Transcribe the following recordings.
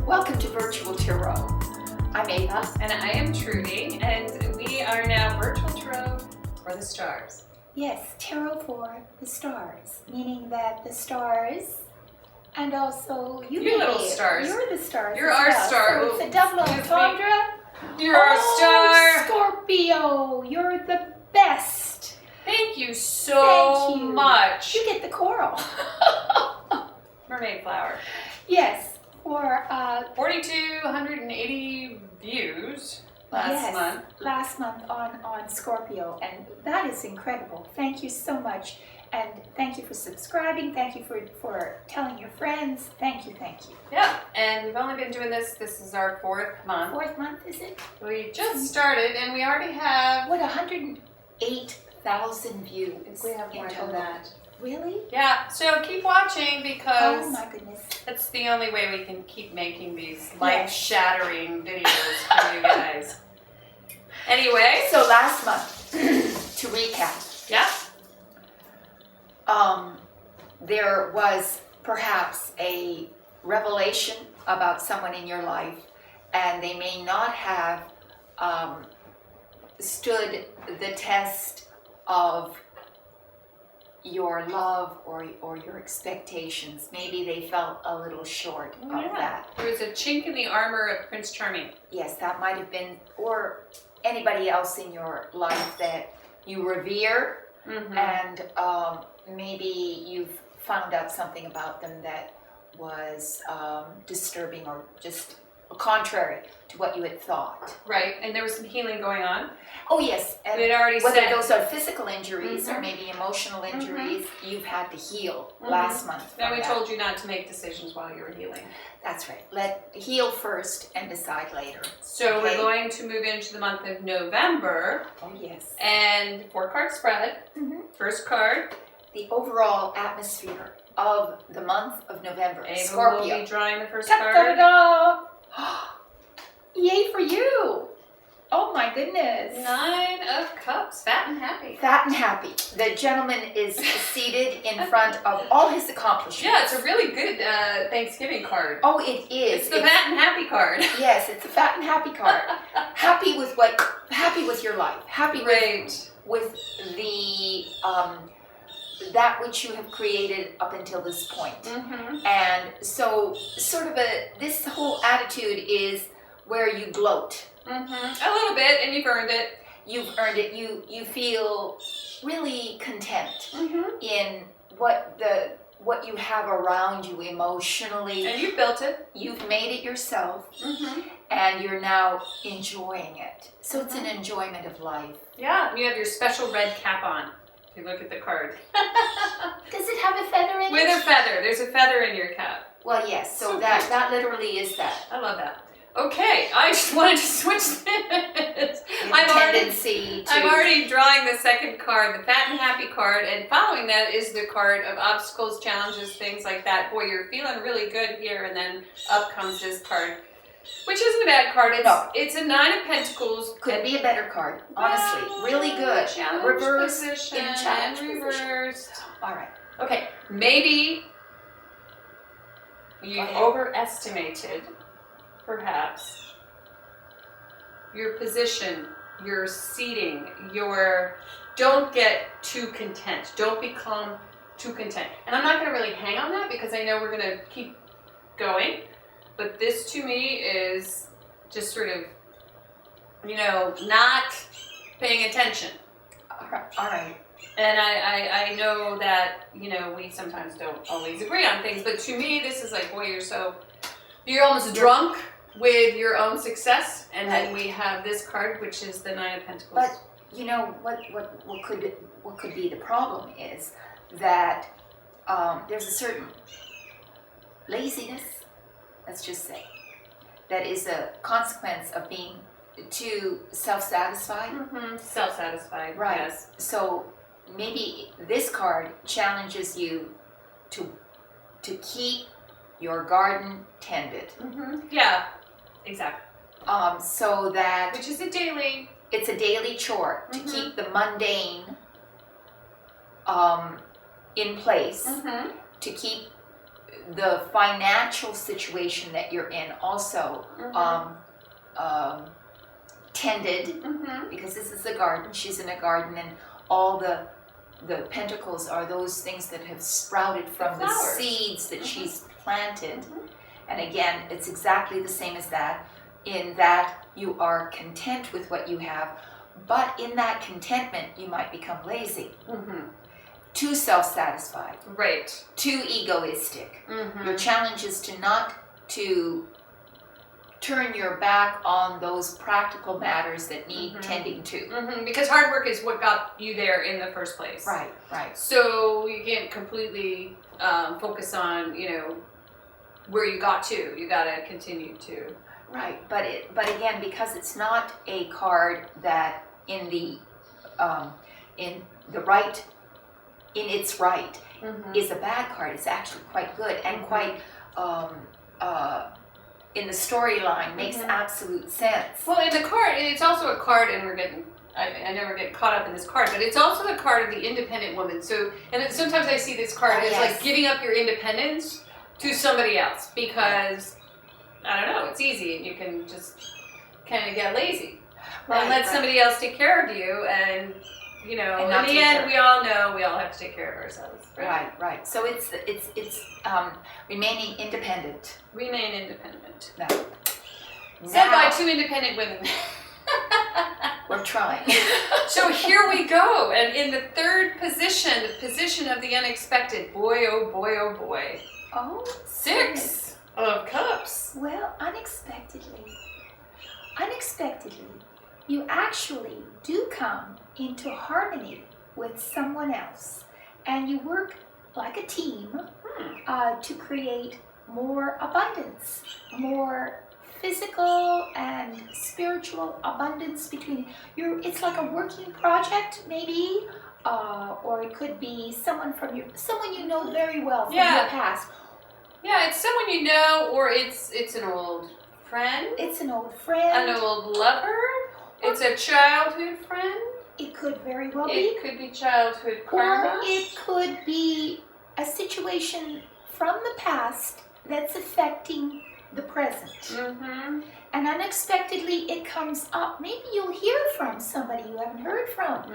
Welcome to Virtual Tarot. I'm Ava. And I am Trudy, and we are now Virtual Tarot for the Stars. Yes, tarot for the stars, meaning that the stars and also you little stars. You're the stars. You're as our well. star. So it's a double entendre. You're our star. Scorpio, you're the best. Thank you so much. You get the coral. Mermaid flower. Yes, for 4,280 views last month on Scorpio, and that is incredible. Thank you so much, and thank you for subscribing. Thank you for telling your friends. Thank you. Yeah, and we've only been doing this. This is our fourth month. Fourth month, is it? We just started, and we already have 108,000 views. We have more than that. Really? Yeah, so keep watching because oh my goodness, it's the only way we can keep making these life-shattering videos for you guys. Anyway. So last month, to recap. Yeah. There was perhaps a revelation about someone in your life, and they may not have stood the test of your love or your expectations. Maybe they fell a little short of that. There was a chink in the armor of Prince Charming. Yes, that might have been, or anybody else in your life that you revere, and maybe you've found out something about them that was disturbing or just contrary to what you had thought. Right, and there was some healing going on. Oh yes, and already whether those are physical injuries or maybe emotional injuries, you've had to heal last month. And we told you not to make decisions while you were healing. That's right. Heal first and decide later. So we're going to move into the month of November. Oh yes. And 4-card spread. First card. The overall atmosphere of the month of November. Ava Scorpio. will be drawing the first card. Yay for you! Oh my goodness. 9 of Cups, fat and happy. Fat and happy. The gentleman is seated in front of all his accomplishments. Yeah, it's a really good Thanksgiving card. Oh, it is. It's the fat and happy card. Yes, it's a fat and happy card. Happy with your life. Happy with the that which you have created up until this point. And so sort of this whole attitude is where you gloat. A little bit, and you've earned it. You've earned it. You feel really content in what you have around you emotionally. And you built it. You've made it yourself, and you're now enjoying it. So it's an enjoyment of life. Yeah, and you have your special red cap on. If you look at the card. Does it have a feather in it? With a feather. There's a feather in your cap. Well, yes. So that literally is that. I love that. Okay, I just wanted to switch this. I'm already drawing the second card, the fat and happy card, and following that is the card of obstacles, challenges, things like that. Boy, you're feeling really good here, and then up comes this card, which isn't a bad card. It's a 9 of Pentacles. Could be a better card, honestly. Really good. Reverse position and reversed. All right. Okay, maybe you overestimated, perhaps, your position, your seating, don't get too content. Don't become too content. And I'm not going to really hang on that because I know we're going to keep going. But this to me is just sort of, not paying attention. All right. And I know that, we sometimes don't always agree on things. But to me, this is like, boy, you're almost drunk with your own success, and then we have this card, which is the 9 of Pentacles. But what could be the problem is that there's a certain laziness, let's just say, that is a consequence of being too self-satisfied. Self-satisfied, right? Yes. So maybe this card challenges you to keep your garden tended. Yeah, exactly. So that which is a daily. It's a daily chore to keep the mundane in place, to keep the financial situation that you're in also tended, because this is a garden. She's in a garden, and all the pentacles are those things that have sprouted from the seeds that she's planted. And again, it's exactly the same as that, in that you are content with what you have, but in that contentment you might become lazy, too self-satisfied, right, too egoistic. Your challenge is to not to turn your back on those practical matters that need tending to. Because hard work is what got you there in the first place. Right, right. So you can't completely focus on, you know, where you got to. You got to continue to. Right, but again, because it's not a card that in its right is a bad card. It's actually quite good and quite in the storyline makes absolute sense. Well, in the card, it's also a card, and I never get caught up in this card, but it's also the card of the independent woman. So, and sometimes I see this card as like giving up your independence to somebody else, because I don't know, it's easy and you can just kind of get lazy and let somebody else take care of you, and you know, in the end, we all know we all have to take care of ourselves. Right. So it's remaining independent. Remain independent. Now, said by two independent women. We're trying. So here we go, and in the third position, the position of the unexpected. Boy, oh boy, oh boy. Oh, 6 of Cups. Well, unexpectedly, you actually do come into harmony with someone else, and you work like a team to create more abundance, more physical and spiritual abundance between you. It's like a working project, maybe, or it could be someone you know very well from your past. Yeah, it's someone you know, or it's an old friend. It's an old friend. An old lover. It's a childhood friend. It could very well be. It could be childhood karma. Or it could be a situation from the past that's affecting the present. And unexpectedly it comes up. Maybe you'll hear from somebody you haven't heard from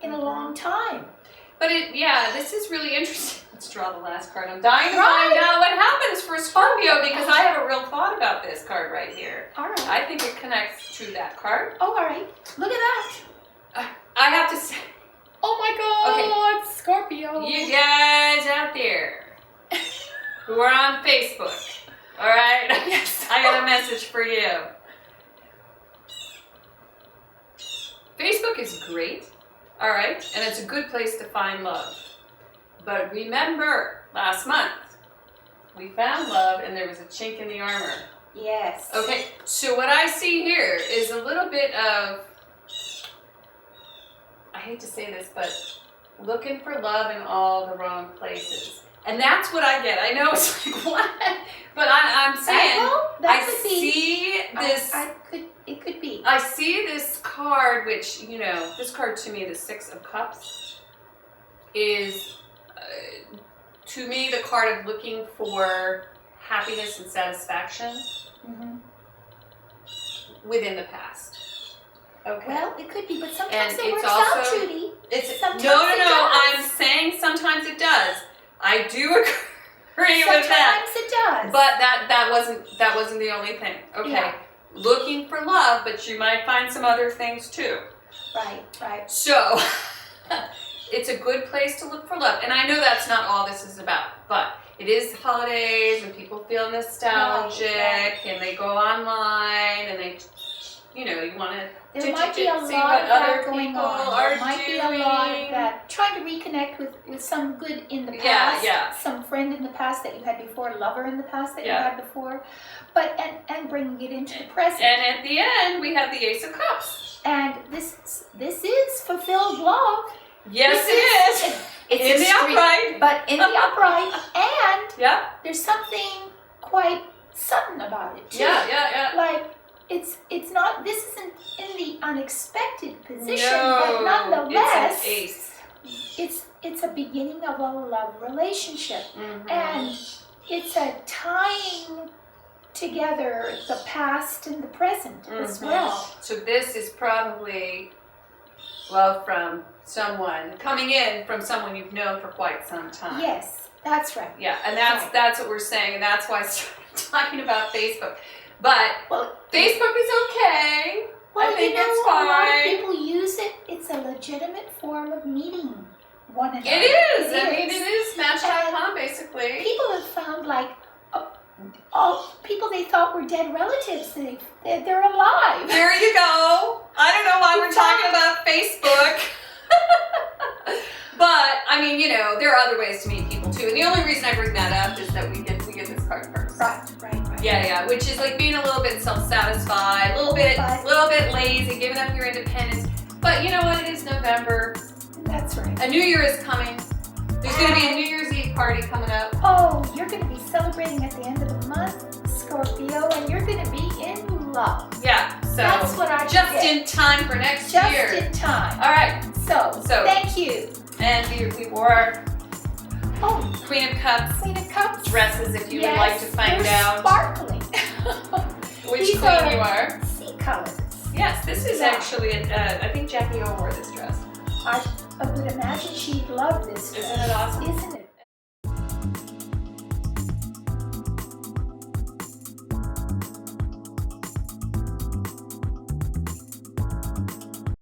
in a long time. But this is really interesting. Let's draw the last card. I'm dying to find out what happens for Scorpio, because I have a real thought about this card right here. All right. I think it connects to that card. Oh, all right. Look at that. I have to say. Oh my God, okay. Scorpio. You guys out there who are on Facebook, all right? Yes. I got a message for you. Facebook is great, all right? And it's a good place to find love. But remember, last month, we found love and there was a chink in the armor. Yes. Okay, so what I see here is a little bit of, I hate to say this, but looking for love in all the wrong places. And that's what I get. I know it's like, what? But I'm saying, it could be. I see this card, which, you know, this card to me, the 6 of Cups, is, to me, the card of looking for happiness and satisfaction within the past. Okay. Well, it could be, but sometimes and it works also, out, Judy. No. I'm saying sometimes it does. I do agree with that. Sometimes it does. But that wasn't the only thing. Okay. Yeah. Looking for love, but you might find some other things too. Right. So it's a good place to look for love. And I know that's not all this is about, but it is holidays and people feel nostalgic and they go online and they, you know, you want to there might be a lot of that going on. There might be a lot of that. Trying to reconnect with some good in the past, some friend in the past that you had before, lover in the past that you had before, but and bringing it into the present. And at the end, we have the Ace of Cups. And this is fulfilled love. Yes, it is. It's in the upright, but in the upright, and there's something quite sudden about it too. Yeah. Like. It's not. This isn't in the unexpected position, but nonetheless, it's an ace. It's a beginning of a love relationship, and it's a tying together the past and the present as well. So this is probably love from someone, coming in from someone you've known for quite some time. Yes, that's right. Yeah, and that's what we're saying, and that's why I started talking about Facebook. But Facebook is okay. Well, I think you know, it's a lot of fine. people use it. It's a legitimate form of meeting one another. It is. I mean, it is Match.com, basically. People have found, like, all people they thought were dead relatives, they're alive. There you go. I don't know why we're talking about Facebook. But, I mean, you know, there are other ways to meet people, too. And the only reason I bring that up is that we get this card first. Right. Yeah, which is like being a little bit self-satisfied, a little bit lazy, giving up your independence. But you know what? It is November. That's right. A New Year is coming. There's going to be a New Year's Eve party coming up. Oh, you're going to be celebrating at the end of the month, Scorpio, and you're going to be in love. Yeah, so That's what I just get. in time for next year. Just in time. All right. So thank you. And we wore Queen of Cups Queen of Cups dresses if you would like to find they're out sparkling. which These queen you are. Sea colors. Yes, this is actually, I think Jackie O wore this dress. I would imagine she'd love this dress. Isn't it awesome? Isn't it?